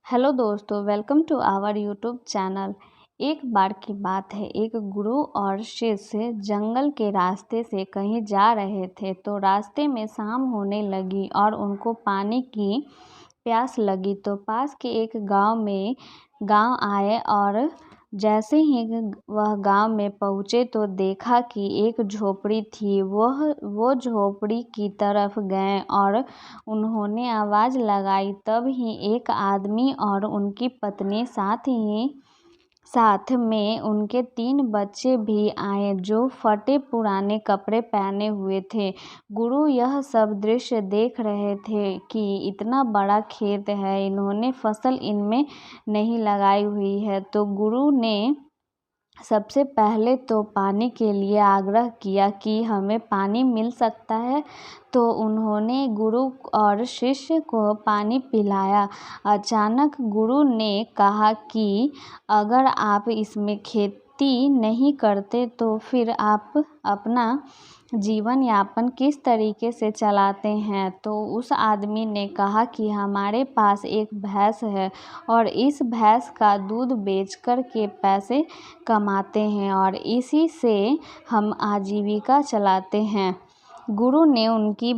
Hello दोस्तों, welcome to our YouTube channel. एक बार की बात है, एक गुरु और शिष्य जंगल के रास्ते से कहीं जा रहे थे। तो रास्ते में शाम होने लगी और उनको पानी की प्यास लगी। तो पास के एक गांव आए और जैसे ही वह गांव में पहुँचे तो देखा कि एक झोपड़ी थी। वो झोपड़ी की तरफ गए और उन्होंने आवाज़ लगाई। तब ही एक आदमी और उनकी पत्नी साथ में उनके 3 बच्चे भी आए, जो फटे पुराने कपड़े पहने हुए थे। गुरु यह सब दृश्य देख रहे थे कि इतना बड़ा खेत है, इन्होंने फसल इनमें नहीं लगाई हुई है। तो गुरु ने सबसे पहले तो पानी के लिए आग्रह किया कि हमें पानी मिल सकता है। तो उन्होंने गुरु और शिष्य को पानी पिलाया। अचानक गुरु ने कहा कि अगर आप इसमें खेती नहीं करते तो फिर आप अपना जीवन यापन किस तरीके से चलाते हैं। तो उस आदमी ने कहा कि हमारे पास एक भैंस है और इस भैंस का दूध बेचकर के पैसे कमाते हैं और इसी से हम आजीविका चलाते हैं। गुरु ने उनकी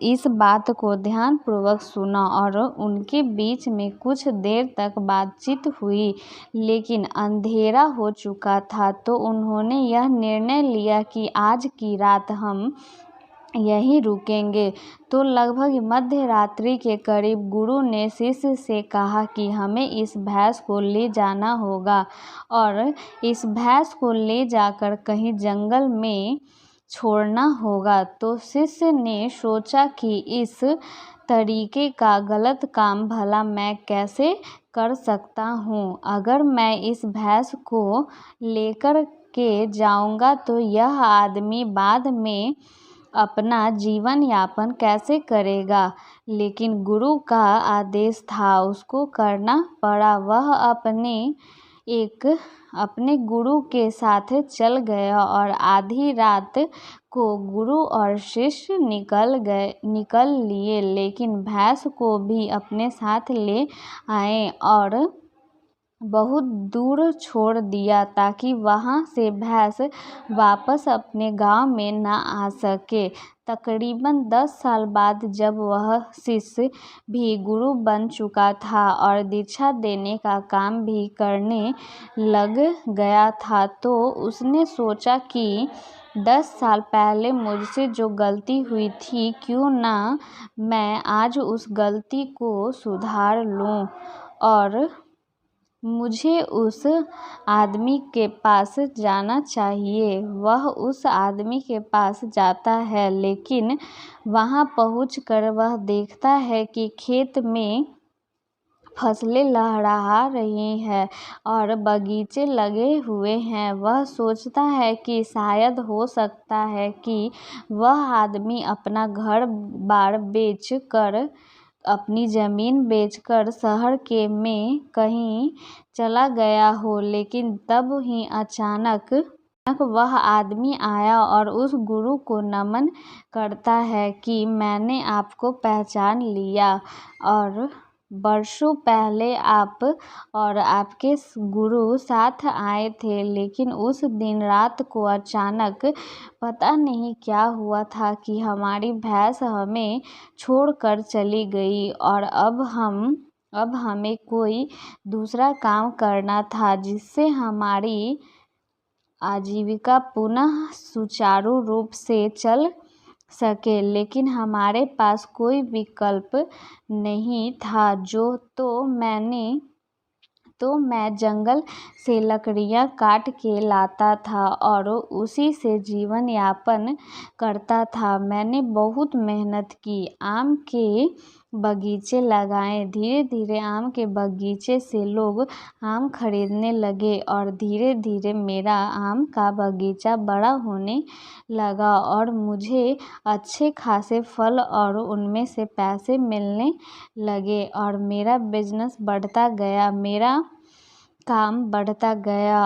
इस बात को ध्यानपूर्वक सुना और उनके बीच में कुछ देर तक बातचीत हुई, लेकिन अंधेरा हो चुका था। तो उन्होंने यह निर्णय लिया कि आज की रात हम यहीं रुकेंगे। तो लगभग मध्य रात्रि के करीब गुरु ने शिष्य से कहा कि हमें इस भैंस को ले जाना होगा और इस भैंस को ले जाकर कहीं जंगल में छोड़ना होगा। तो शिष्य ने सोचा कि इस तरीके का गलत काम भला मैं कैसे कर सकता हूँ। अगर मैं इस भैंस को लेकर के जाऊँगा तो यह आदमी बाद में अपना जीवन यापन कैसे करेगा। लेकिन गुरु का आदेश था, उसको करना पड़ा। वह अपने गुरु के साथ चल गया और आधी रात को गुरु और शिष्य निकल लिए, लेकिन भैंस को भी अपने साथ ले आए और बहुत दूर छोड़ दिया ताकि वहां से भैंस वापस अपने गांव में न आ सके। तकरीबन 10 साल बाद जब वह शिष्य भी गुरु बन चुका था और दीक्षा देने का काम भी करने लग गया था, तो उसने सोचा कि 10 साल पहले मुझसे जो गलती हुई थी, क्यों ना मैं आज उस गलती को सुधार लूं। और मुझे उस आदमी के पास जाना चाहिए। वह उस आदमी के पास जाता है, लेकिन वहां पहुंचकर वह देखता है कि खेत में फसलें लहरा रही हैं और बगीचे लगे हुए हैं। वह सोचता है कि शायद हो सकता है कि वह आदमी अपना घर बार अपनी ज़मीन बेचकर शहर में कहीं चला गया हो। लेकिन तब ही अचानक वह आदमी आया और उस गुरु को नमन करता है कि मैंने आपको पहचान लिया और वर्षों पहले आप और आपके गुरु साथ आए थे, लेकिन उस दिन रात को अचानक पता नहीं क्या हुआ था कि हमारी भैंस हमें छोड़कर चली गई और अब हमें कोई दूसरा काम करना था जिससे हमारी आजीविका पुनः सुचारू रूप से चल सके, लेकिन हमारे पास कोई विकल्प नहीं था। तो मैं जंगल से लकड़ियाँ काट के लाता था और उसी से जीवन यापन करता था। मैंने बहुत मेहनत की, आम के बगीचे लगाए। धीरे धीरे आम के बगीचे से लोग आम खरीदने लगे और धीरे धीरे मेरा आम का बगीचा बड़ा होने लगा और मुझे अच्छे खासे फल और उनमें से पैसे मिलने लगे और मेरा बिजनेस बढ़ता गया, मेरा काम बढ़ता गया।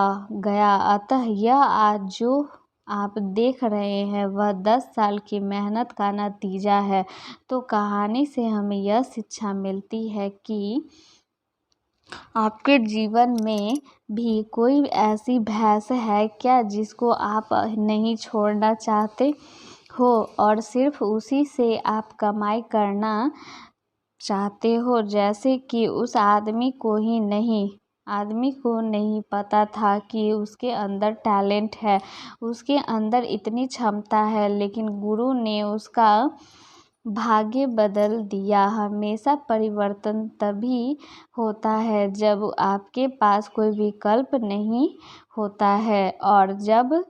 अतः यह आज जो आप देख रहे हैं वह 10 साल की मेहनत का नतीजा है। तो कहानी से हमें यह शिक्षा मिलती है कि आपके जीवन में भी कोई ऐसी भैंस है क्या जिसको आप नहीं छोड़ना चाहते हो और सिर्फ उसी से आप कमाई करना चाहते हो? जैसे कि उस आदमी को नहीं पता था कि उसके अंदर टैलेंट है, उसके अंदर इतनी क्षमता है, लेकिन गुरु ने उसका भाग्य बदल दिया। हमेशा परिवर्तन तभी होता है जब आपके पास कोई विकल्प नहीं होता है, और जब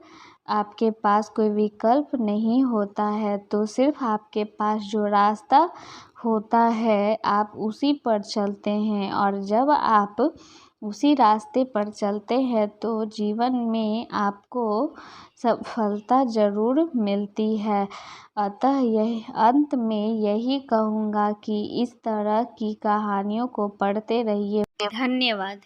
आपके पास कोई विकल्प नहीं होता है तो सिर्फ आपके पास जो रास्ता होता है आप उसी पर चलते हैं, और जब आप उसी रास्ते पर चलते हैं तो जीवन में आपको सफलता ज़रूर मिलती है। अतः यह अंत में यही कहूँगा कि इस तरह की कहानियों को पढ़ते रहिए। धन्यवाद।